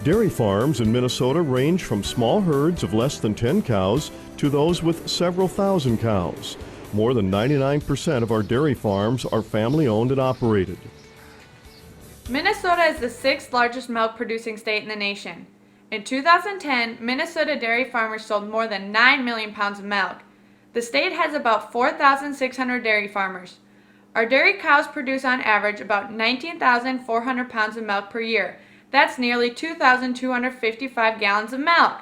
Dairy farms in Minnesota range from small herds of less than 10 cows to those with several thousand cows. More than 99% of our dairy farms are family-owned and operated. Minnesota is the sixth largest milk producing state in the nation. In 2010, Minnesota dairy farmers sold more than 9 million pounds of milk. The state has about 4,600 dairy farmers. Our dairy cows produce on average about 19,400 pounds of milk per year. That's nearly 2,255 gallons of milk.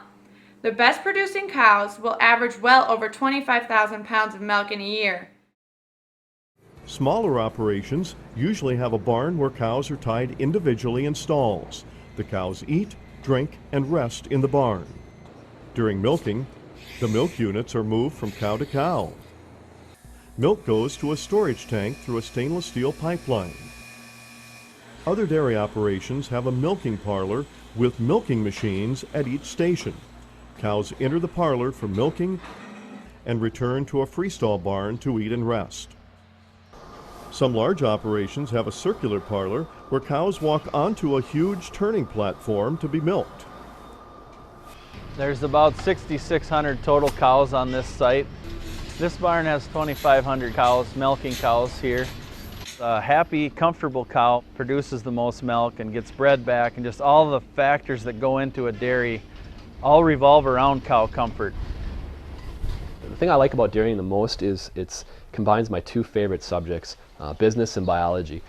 The best producing cows will average well over 25,000 pounds of milk in a year. Smaller operations usually have a barn where cows are tied individually in stalls. The cows eat, drink, and rest in the barn. During milking, the milk units are moved from cow to cow. Milk goes to a storage tank through a stainless steel pipeline. Other dairy operations have a milking parlor with milking machines at each station. Cows enter the parlor for milking and return to a freestall barn to eat and rest. Some large operations have a circular parlor where cows walk onto a huge turning platform to be milked. There's about 6,600 total cows on this site. This barn has 2,500 cows, milking cows here. A happy, comfortable cow produces the most milk and gets bred back, and just all the factors that go into a dairy all revolve around cow comfort. The thing I like about dairying the most is it combines my two favorite subjects, business and biology.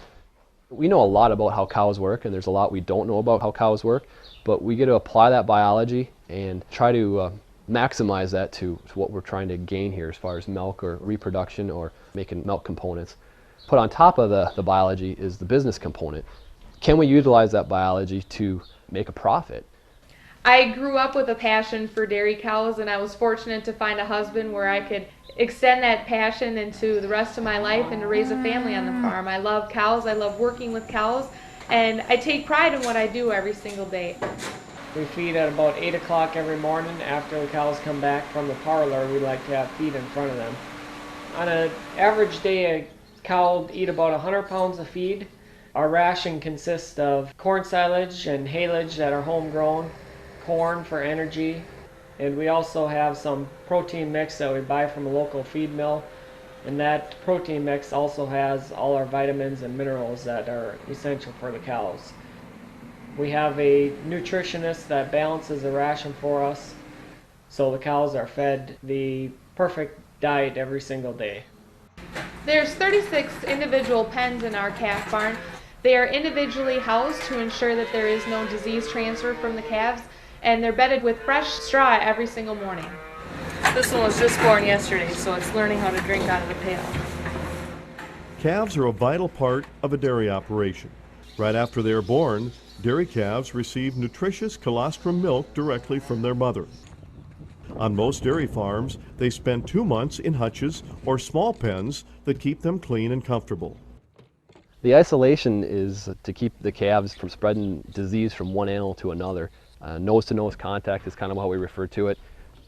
We know a lot about how cows work, and there's a lot we don't know about how cows work, but we get to apply that biology and try to maximize that to what we're trying to gain here as far as milk or reproduction or making milk components. Put on top of the biology is the business component. Can we utilize that biology to make a profit? I grew up with a passion for dairy cows, and I was fortunate to find a husband where I could extend that passion into the rest of my life and to raise a family on the farm. I love cows, I love working with cows, and I take pride in what I do every single day. We feed at about 8 o'clock every morning. After the cows come back from the parlor, we like to have feed in front of them. On an average day, a cow will eat about 100 pounds of feed. Our ration consists of corn silage and haylage that are homegrown, corn for energy, and we also have some protein mix that we buy from a local feed mill, and that protein mix also has all our vitamins and minerals that are essential for the cows. We have a nutritionist that balances the ration for us, so the cows are fed the perfect diet every single day. There's 36 individual pens in our calf barn. They are individually housed to ensure that there is no disease transfer from the calves, and they're bedded with fresh straw every single morning. This one was just born yesterday, so it's learning how to drink out of the pail. Calves are a vital part of a dairy operation. Right after they are born, dairy calves receive nutritious colostrum milk directly from their mother. On most dairy farms, they spend 2 months in hutches or small pens that keep them clean and comfortable. The isolation is to keep the calves from spreading disease from one animal to another. Nose-to-nose contact is kind of how we refer to it.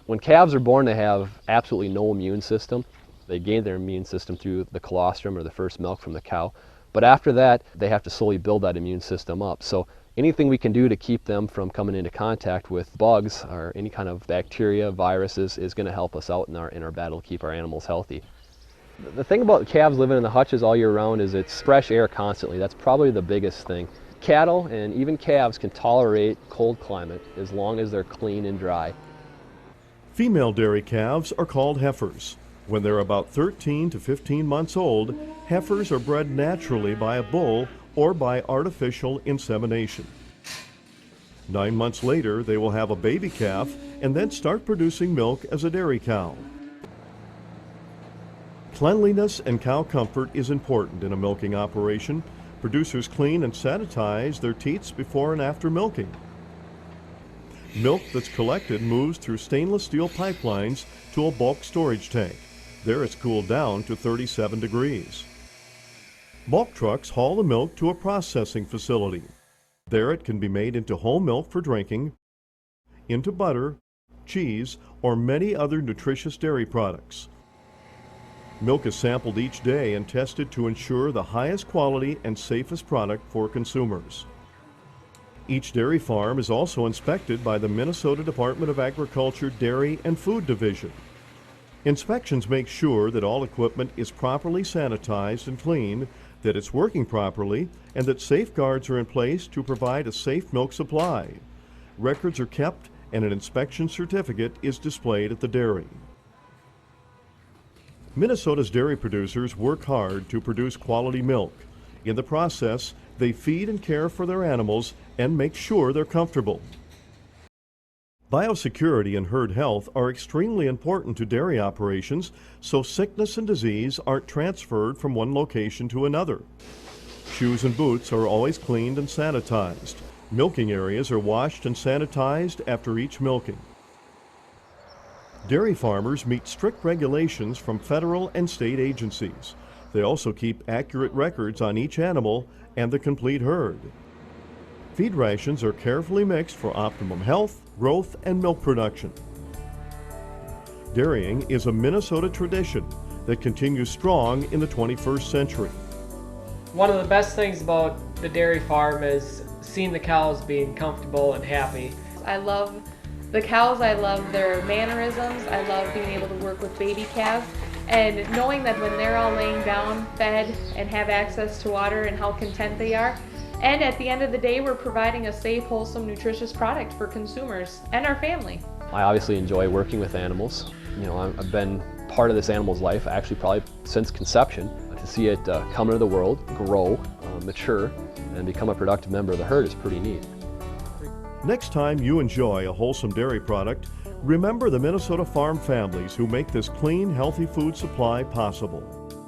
When calves are born, they have absolutely no immune system. They gain their immune system through the colostrum or the first milk from the cow. But after that, they have to slowly build that immune system up. So anything we can do to keep them from coming into contact with bugs or any kind of bacteria, viruses, is going to help us out in our battle to keep our animals healthy. The thing about calves living in the hutches all year round is it's fresh air constantly. That's probably the biggest thing. Cattle and even calves can tolerate cold climate as long as they're clean and dry. Female dairy calves are called heifers. When they're about 13 to 15 months old, heifers are bred naturally by a bull or by artificial insemination. 9 months later, they will have a baby calf and then start producing milk as a dairy cow. Cleanliness and cow comfort is important in a milking operation. Producers clean and sanitize their teats before and after milking. Milk that's collected moves through stainless steel pipelines to a bulk storage tank. There it's cooled down to 37 degrees. Bulk trucks haul the milk to a processing facility. There it can be made into whole milk for drinking, into butter, cheese, or many other nutritious dairy products. Milk is sampled each day and tested to ensure the highest quality and safest product for consumers. Each dairy farm is also inspected by the Minnesota Department of Agriculture Dairy and Food Division. Inspections make sure that all equipment is properly sanitized and clean, that it's working properly, and that safeguards are in place to provide a safe milk supply. Records are kept and an inspection certificate is displayed at the dairy. Minnesota's dairy producers work hard to produce quality milk. In the process, they feed and care for their animals and make sure they're comfortable. Biosecurity and herd health are extremely important to dairy operations, so sickness and disease aren't transferred from one location to another. Shoes and boots are always cleaned and sanitized. Milking areas are washed and sanitized after each milking. Dairy farmers meet strict regulations from federal and state agencies. They also keep accurate records on each animal and the complete herd. Feed rations are carefully mixed for optimum health, growth, and milk production. Dairying is a Minnesota tradition that continues strong in the 21st century. One of the best things about the dairy farm is seeing the cows being comfortable and happy. I love the cows, I love their mannerisms, I love being able to work with baby calves, and knowing that when they're all laying down, fed, and have access to water and how content they are. And at the end of the day, we're providing a safe, wholesome, nutritious product for consumers and our family. I obviously enjoy working with animals. You know, I've been part of this animal's life, actually probably since conception. To see it come into the world, grow, mature, and become a productive member of the herd is pretty neat. Next time you enjoy a wholesome dairy product, remember the Minnesota farm families who make this clean, healthy food supply possible.